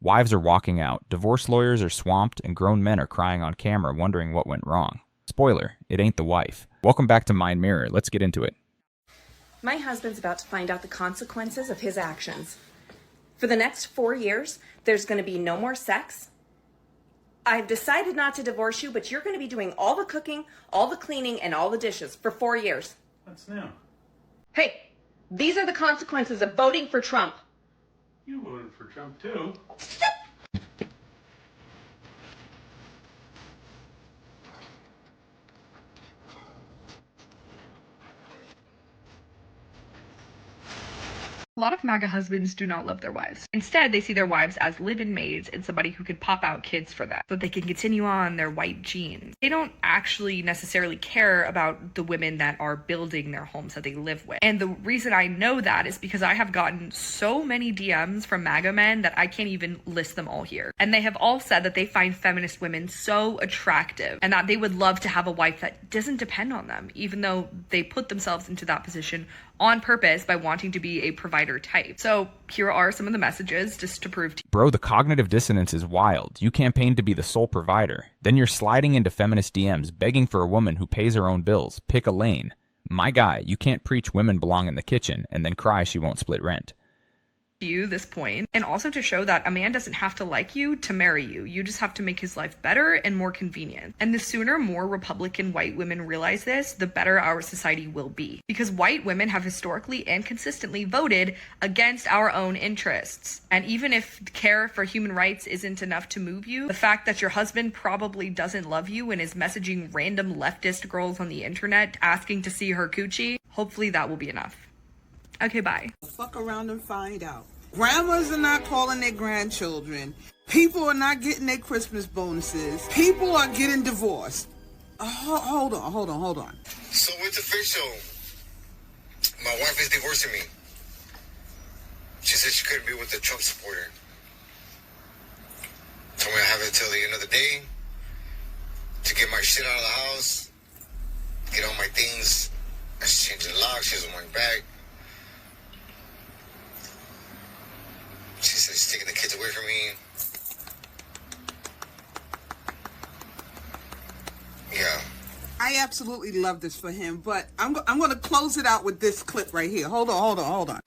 Wives are walking out, divorce lawyers are swamped, and grown men are crying on camera wondering what went wrong. Spoiler, it ain't the wife. Welcome back to Mind Mirror. Let's get into it. My husband's about to find out the consequences of his actions. For the next 4 years, there's going to be no more sex. I've decided not to divorce you, but you're going to be doing all the cooking, all the cleaning, and all the dishes for 4 years. What's new? Hey, these are the consequences of voting for Trump. You voted for Trump too. A lot of MAGA husbands do not love their wives. Instead, they see their wives as live-in maids and somebody who could pop out kids for them so they can continue on their white genes. They don't actually necessarily care about the women that are building their homes that they live with. And the reason I know that is because I have gotten so many DMs from MAGA men that I can't even list them all here. And they have all said that they find feminist women so attractive and that they would love to have a wife that doesn't depend on them, even though they put themselves into that position on purpose by wanting to be a provider type. So here are some of the messages just to prove to you. Bro, the cognitive dissonance is wild. You campaign to be the sole provider. Then you're sliding into feminist DMs begging for a woman who pays her own bills. Pick a lane. My guy, you can't preach women belong in the kitchen and then cry she won't split rent. You this point, and also to show that a man doesn't have to like you to marry you. You just have to make his life better and more convenient. And the sooner more Republican white women realize this, the better our society will be. Because white women have historically and consistently voted against our own interests. And even if care for human rights isn't enough to move you, the fact that your husband probably doesn't love you and is messaging random leftist girls on the internet asking to see her coochie, hopefully that will be enough. Okay, bye. Fuck around and find out. Grandmas are not calling their grandchildren. People are not getting their Christmas bonuses. People are getting divorced. Hold on. So it's official. My wife is divorcing me. She said she couldn't be with the Trump supporter. Told me I have it till the end of the day to get my shit out of the house, get all my things. I should change the lock. She doesn't want me back. She said she's taking the kids away from me. Yeah. I absolutely love this for him, but I'm going to close it out with this clip right here. Hold on.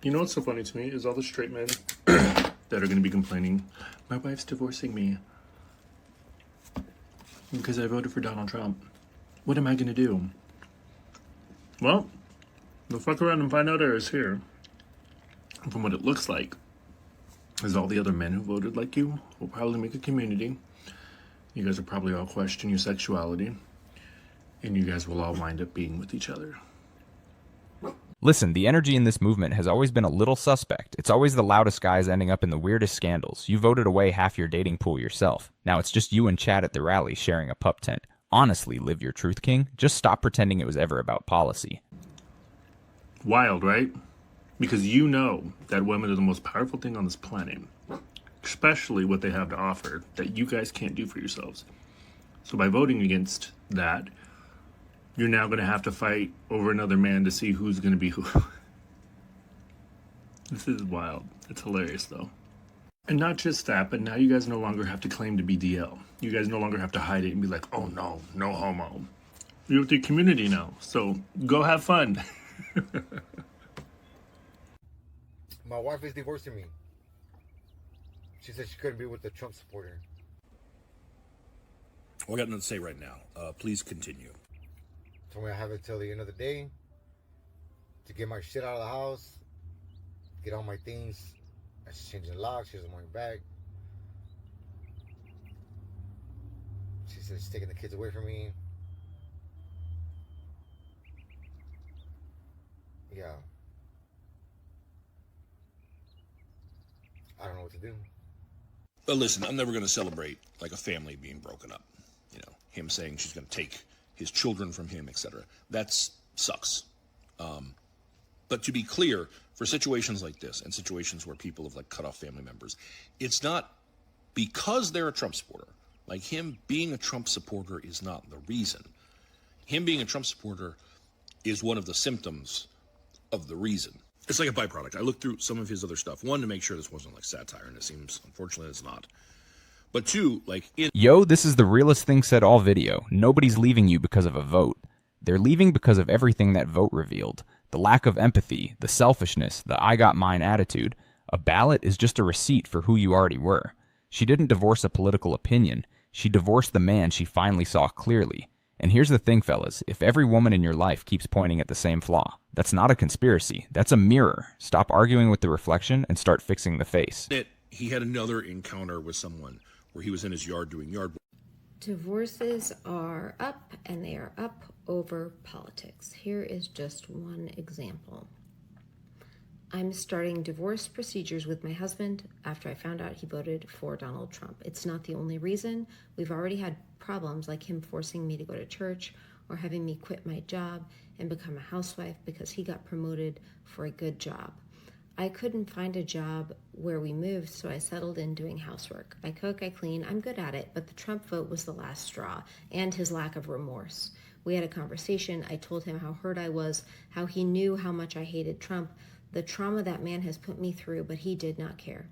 You know what's so funny to me is all the straight men that are going to be complaining, my wife's divorcing me because I voted for Donald Trump. What am I going to do? Well, they'll fuck around and find out I was here. From what it looks like, is all the other men who voted like you will probably make a community. You guys will probably all question your sexuality, and you guys will all wind up being with each other. Listen, the energy in this movement has always been a little suspect. It's always the loudest guys ending up in the weirdest scandals. You voted away half your dating pool yourself. Now it's just you and Chad at the rally sharing a pup tent. Honestly, live your truth, King. Just stop pretending it was ever about policy. Wild, right? Because you know that women are the most powerful thing on this planet. Especially what they have to offer that you guys can't do for yourselves. So by voting against that, you're now going to have to fight over another man to see who's going to be who. This is wild. It's hilarious, though. And not just that, but now you guys no longer have to claim to be DL. You guys no longer have to hide it and be like, oh no, no homo. You're with your community now, so go have fun. My wife is divorcing me. She said she couldn't be with the Trump supporter. I got nothing to say right now. Please continue. Told me I have it till the end of the day to get my shit out of the house, get all my things. I should change the lock. She doesn't want me back. She said she's taking the kids away from me. Yeah. I don't know what to do. But listen, I'm never going to celebrate like a family being broken up. You know, him saying she's going to take his children from him, etc. That sucks. But to be clear, for situations like this and situations where people have like cut off family members, it's not because they're a Trump supporter. Like, him being a Trump supporter is not the reason. Him being a Trump supporter is one of the symptoms of the reason. It's like a byproduct. I looked through some of his other stuff. One, to make sure this wasn't like satire, and it seems, unfortunately, it's not. But two, like... Yo, this is the realest thing said all video. Nobody's leaving you because of a vote. They're leaving because of everything that vote revealed. The lack of empathy, the selfishness, the I got mine attitude. A ballot is just a receipt for who you already were. She didn't divorce a political opinion. She divorced the man she finally saw clearly. And here's the thing, fellas. If every woman in your life keeps pointing at the same flaw, that's not a conspiracy. That's a mirror. Stop arguing with the reflection and start fixing the face. He had another encounter with someone where he was in his yard doing yard work. Divorces are up, and they are up over politics. Here is just one example. I'm starting divorce procedures with my husband after I found out he voted for Donald Trump. It's not the only reason. We've already had problems like him forcing me to go to church or having me quit my job and become a housewife because he got promoted for a good job. I couldn't find a job where we moved, so I settled in doing housework. I cook, I clean, I'm good at it, but the Trump vote was the last straw, and his lack of remorse. We had a conversation. I told him how hurt I was, how he knew how much I hated Trump, the trauma that man has put me through, but he did not care.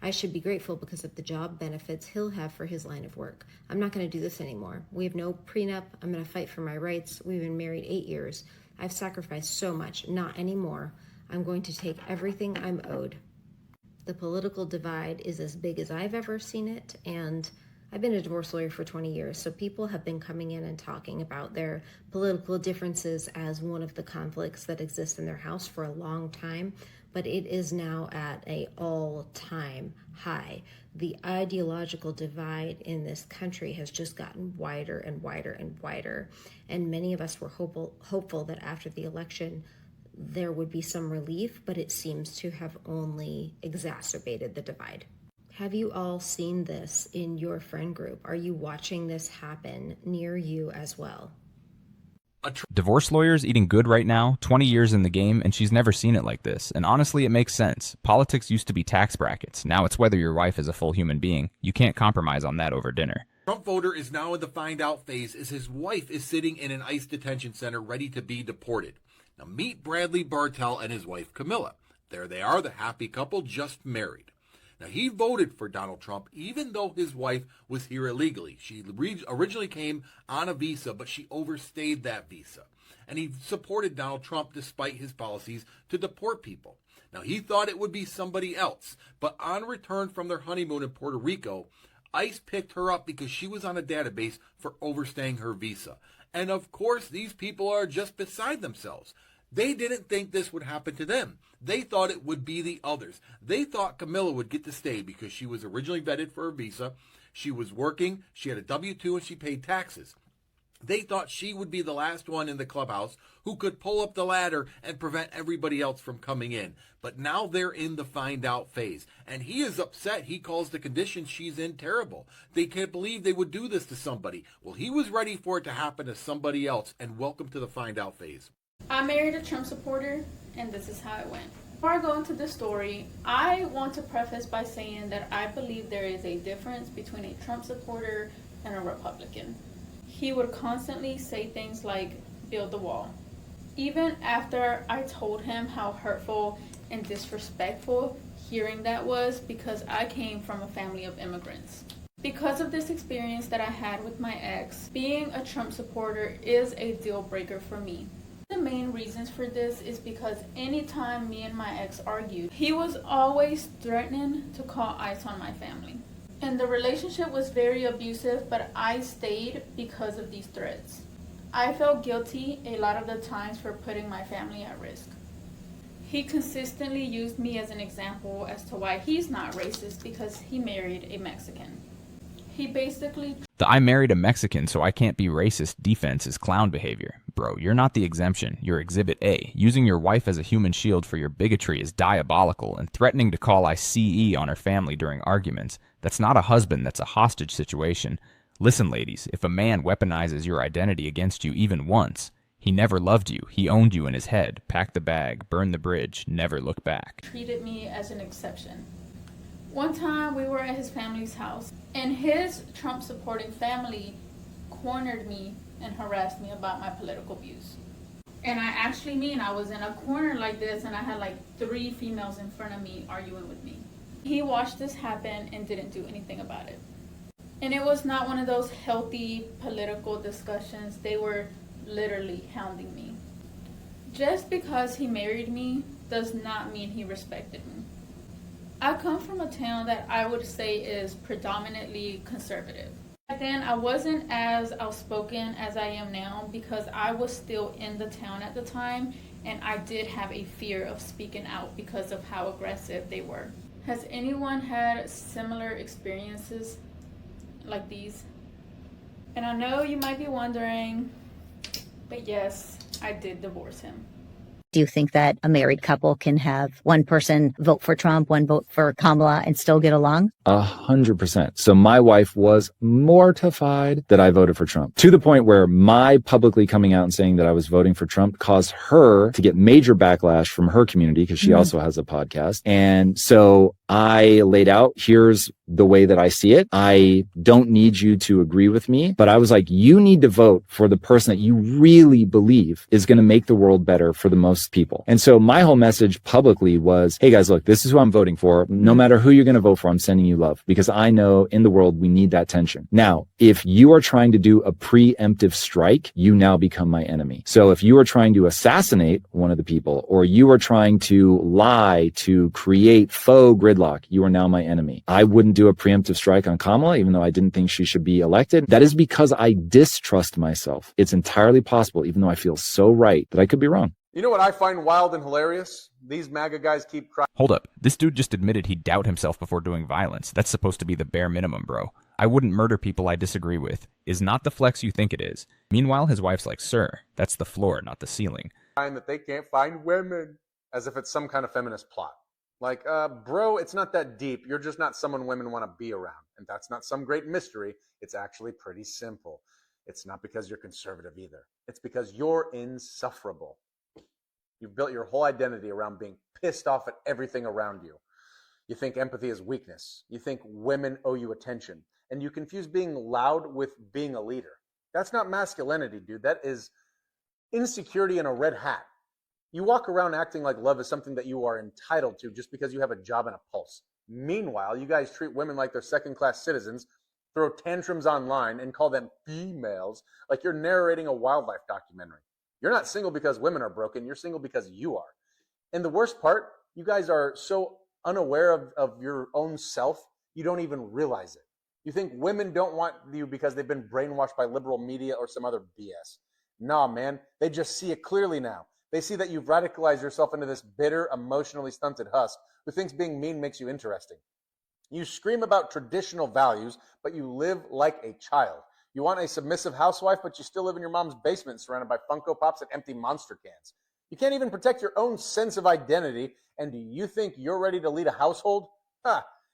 I should be grateful because of the job benefits he'll have for his line of work. I'm not going to do this anymore. We have no prenup. I'm going to fight for my rights. We've been married 8 years. I've sacrificed so much. Not anymore. I'm going to take everything I'm owed. The political divide is as big as I've ever seen it, and I've been a divorce lawyer for 20 years, so people have been coming in and talking about their political differences as one of the conflicts that exist in their house for a long time, but it is now at an all-time high. The ideological divide in this country has just gotten wider and wider and wider, and many of us were hopeful that after the election there would be some relief, but it seems to have only exacerbated the divide. Have you all seen this in your friend group? Are you watching this happen near you as well? Divorce lawyer's eating good right now, 20 years in the game, and she's never seen it like this. And honestly, it makes sense. Politics used to be tax brackets. Now it's whether your wife is a full human being. You can't compromise on that over dinner. Trump voter is now in the find out phase as his wife is sitting in an ICE detention center ready to be deported. Now meet Bradley Bartell and his wife Camilla. There they are, the happy couple just married. Now he voted for Donald Trump even though his wife was here illegally. She originally came on a visa, but she overstayed that visa. And he supported Donald Trump despite his policies to deport people. Now he thought it would be somebody else, but on return from their honeymoon in Puerto Rico, ICE picked her up because she was on a database for overstaying her visa. And of course, these people are just beside themselves. They didn't think this would happen to them. They thought it would be the others. They thought Camilla would get to stay because she was originally vetted for a visa. She was working, she had a W-2, and she paid taxes. They thought she would be the last one in the clubhouse who could pull up the ladder and prevent everybody else from coming in. But now they're in the find out phase. And he is upset. He calls the condition she's in terrible. They can't believe they would do this to somebody. Well, he was ready for it to happen to somebody else. And welcome to the find out phase. I married a Trump supporter, and this is how it went. Before I go into the story, I want to preface by saying that I believe there is a difference between a Trump supporter and a Republican. He would constantly say things like, build the wall. Even after I told him how hurtful and disrespectful hearing that was, because I came from a family of immigrants. Because of this experience that I had with my ex, being a Trump supporter is a deal breaker for me. The main reasons for this is because anytime me and my ex argued, he was always threatening to call ICE on my family. And the relationship was very abusive, but I stayed because of these threats. I felt guilty a lot of the times for putting my family at risk. He consistently used me as an example as to why he's not racist because he married a Mexican. He basically... The I married a Mexican so I can't be racist defense is clown behavior. Bro, you're not the exemption. You're Exhibit A. Using your wife as a human shield for your bigotry is diabolical, and threatening to call ICE on her family during arguments. That's not a husband, that's a hostage situation. Listen, ladies, if a man weaponizes your identity against you even once, He never loved you. He owned you in his head. Pack the bag, burn the bridge, never look back. Treated me as an exception. One time we were at his family's house, and his Trump-supporting family cornered me and harassed me about my political views. And I was in a corner like this, and I had like 3 females in front of me arguing with me. He watched this happen and didn't do anything about it. And it was not one of those healthy political discussions. They were literally hounding me. Just because he married me does not mean he respected me. I come from a town that I would say is predominantly conservative. Back then, I wasn't as outspoken as I am now because I was still in the town at the time, and I did have a fear of speaking out because of how aggressive they were. Has anyone had similar experiences like these? And I know you might be wondering, but yes, I did divorce him. Do you think that a married couple can have one person vote for Trump, one vote for Kamala, and still get along? 100%. So my wife was mortified that I voted for Trump, to the point where my publicly coming out and saying that I was voting for Trump caused her to get major backlash from her community, because she also has a podcast. And so I laid out, here's the way that I see it. I don't need you to agree with me, but I was like, you need to vote for the person that you really believe is going to make the world better for the most people. And so my whole message publicly was, hey guys, look, this is who I'm voting for. No matter who you're going to vote for, I'm sending you love, because I know in the world we need that tension. Now, if you are trying to do a preemptive strike, you now become my enemy. So if you are trying to assassinate one of the people, or you are trying to lie to create faux gridlock, you are now my enemy. I wouldn't do a preemptive strike on Kamala, even though I didn't think she should be elected. That is because I distrust myself. It's entirely possible, even though I feel so right, that I could be wrong. You know what I find wild and hilarious? These MAGA guys keep crying. Hold up. This dude just admitted he'd doubt himself before doing violence. That's supposed to be the bare minimum, bro. I wouldn't murder people I disagree with. Is not the flex you think it is. Meanwhile, his wife's like, sir, that's the floor, not the ceiling. That they can't find women, as if it's some kind of feminist plot. Like, bro, it's not that deep. You're just not someone women want to be around. And that's not some great mystery. It's actually pretty simple. It's not because you're conservative either. It's because you're insufferable. You've built your whole identity around being pissed off at everything around you. You think empathy is weakness. You think women owe you attention. And you confuse being loud with being a leader. That's not masculinity, dude. That is insecurity in a red hat. You walk around acting like love is something that you are entitled to just because you have a job and a pulse. Meanwhile, you guys treat women like they're second-class citizens, throw tantrums online, and call them females like you're narrating a wildlife documentary. You're not single because women are broken. You're single because you are. And the worst part, you guys are so unaware of your own self, you don't even realize it. You think women don't want you because they've been brainwashed by liberal media or some other BS. Nah, man, they just see it clearly now. They see that you've radicalized yourself into this bitter, emotionally stunted husk who thinks being mean makes you interesting. You scream about traditional values, but you live like a child. You want a submissive housewife, but you still live in your mom's basement surrounded by Funko Pops and empty Monster cans. You can't even protect your own sense of identity, and do you think you're ready to lead a household?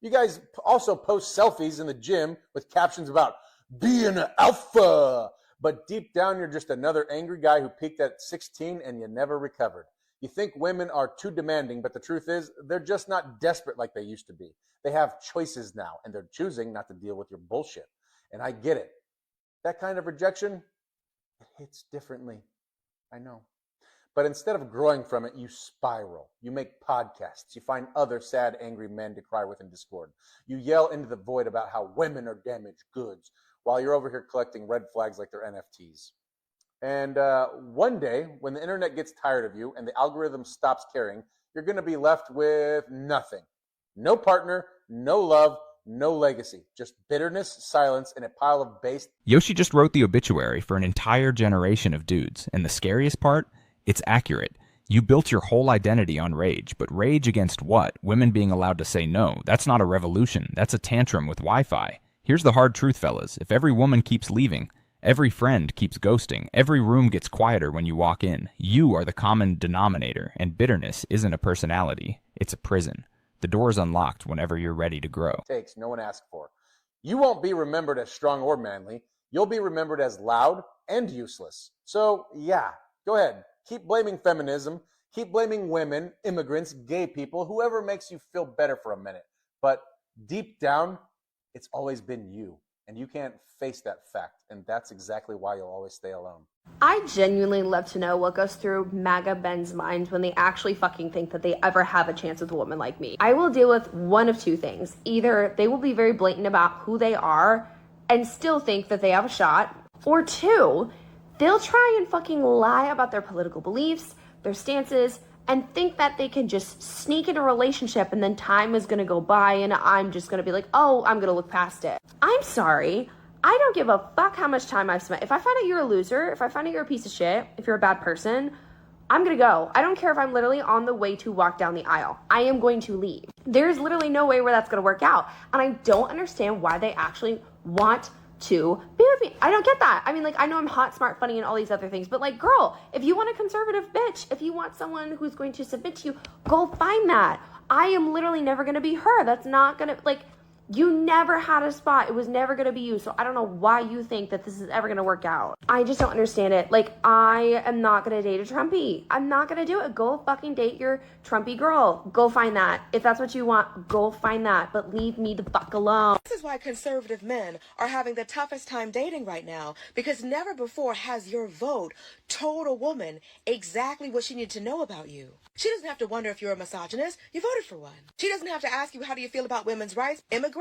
You guys also post selfies in the gym with captions about being an alpha, but deep down you're just another angry guy who peaked at 16 and you never recovered. You think women are too demanding, but the truth is they're just not desperate like they used to be. They have choices now, and they're choosing not to deal with your bullshit. And I get it. That kind of rejection, it hits differently. I know. But instead of growing from it, you spiral. You make podcasts. You find other sad, angry men to cry with in Discord. You yell into the void about how women are damaged goods while you're over here collecting red flags like they're NFTs. And one day, when the internet gets tired of you and the algorithm stops caring, you're going to be left with nothing. No partner, no love, no legacy. Just bitterness, silence, and a pile of base. Yoshi just wrote the obituary for an entire generation of dudes. And the scariest part? It's accurate. You built your whole identity on rage, but rage against what? Women being allowed to say no. That's not a revolution. That's a tantrum with Wi-Fi. Here's the hard truth, fellas. If every woman keeps leaving, every friend keeps ghosting, every room gets quieter when you walk in, you are the common denominator, and bitterness isn't a personality. It's a prison. The door is unlocked whenever you're ready to grow. Takes no one asked for. You won't be remembered as strong or manly. You'll be remembered as loud and useless. So, yeah. Go ahead. Keep blaming feminism. Keep blaming women, immigrants, gay people, whoever makes you feel better for a minute. But deep down, it's always been you. And you can't face that fact. And that's exactly why you'll always stay alone. I genuinely love to know what goes through MAGA men's minds when they actually fucking think that they ever have a chance with a woman like me. I will deal with one of two things. Either they will be very blatant about who they are and still think that they have a shot, or two, they'll try and fucking lie about their political beliefs, their stances, and think that they can just sneak in a relationship and then time is gonna go by and I'm just gonna be like, oh, I'm gonna look past it. I'm sorry. I don't give a fuck how much time I've spent. If I find out you're a loser, if I find out you're a piece of shit, if you're a bad person, I'm gonna go. I don't care if I'm literally on the way to walk down the aisle. I am going to leave. There's literally no way where that's gonna work out. And I don't understand why they actually want to be with me. I don't get that. I mean, like, I know I'm hot, smart, funny, and all these other things, but like, girl, if you want a conservative bitch, if you want someone who's going to submit to you, go find that. I am literally never gonna be her. That's not gonna, like, you never had a spot. It was never going to be you. So I don't know why you think that this is ever going to work out. I just don't understand it. Like, I am not going to date a Trumpy. I'm not going to do it. Go fucking date your Trumpy girl. Go find that. If that's what you want, go find that. But leave me the fuck alone. This is why conservative men are having the toughest time dating right now, because never before has your vote told a woman exactly what she needed to know about you. She doesn't have to wonder if you're a misogynist. You voted for one. She doesn't have to ask you, how do you feel about women's rights, immigration,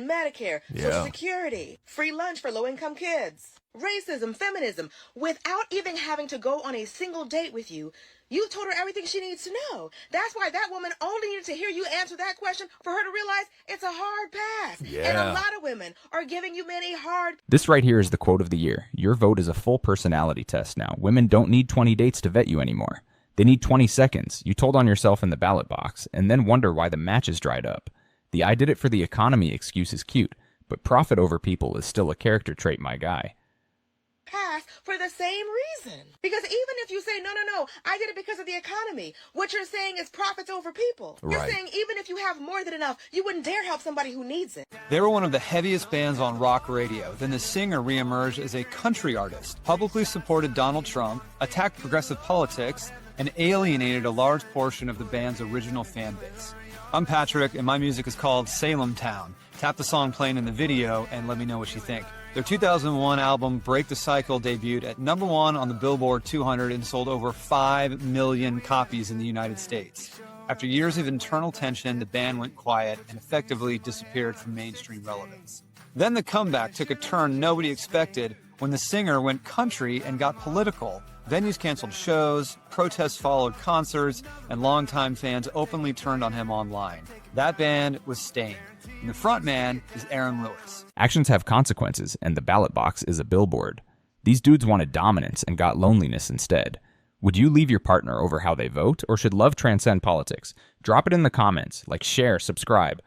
Medicare, Social Security, free lunch for low-income kids, racism, feminism, without even having to go on a single date with you. You told her everything she needs to know. That's why that woman only needed to hear you answer that question for her to realize it's a hard pass. And a lot of women are giving you many hard... This right here is the quote of the year. Your vote is a full personality test now. Women don't need 20 dates to vet you anymore. They need 20 seconds. You told on yourself in the ballot box, and then wonder why the matches dried up. The I did it for the economy excuse is cute, but profit over people is still a character trait, my guy. pass for the same reason. Because even if you say, no, I did it because of the economy, what you're saying is profits over people. You're saying even if you have more than enough, you wouldn't dare help somebody who needs it. They were one of the heaviest bands on rock radio. Then the singer reemerged as a country artist, publicly supported Donald Trump, attacked progressive politics, and alienated a large portion of the band's original fan base. I'm Patrick, and my music is called Salem Town. Tap the song playing in the video and let me know what you think. Their 2001 album, Break the Cycle, debuted at #1 on the Billboard 200 and sold over 5 million copies in the United States. After years of internal tension, the band went quiet and effectively disappeared from mainstream relevance. Then the comeback took a turn nobody expected when the singer went country and got political. Venues canceled shows, protests followed concerts, and longtime fans openly turned on him online. That band was Stain, and the frontman is Aaron Lewis. Actions have consequences, and the ballot box is a billboard. These dudes wanted dominance and got loneliness instead. Would you leave your partner over how they vote, or should love transcend politics? Drop it in the comments, like, share, subscribe.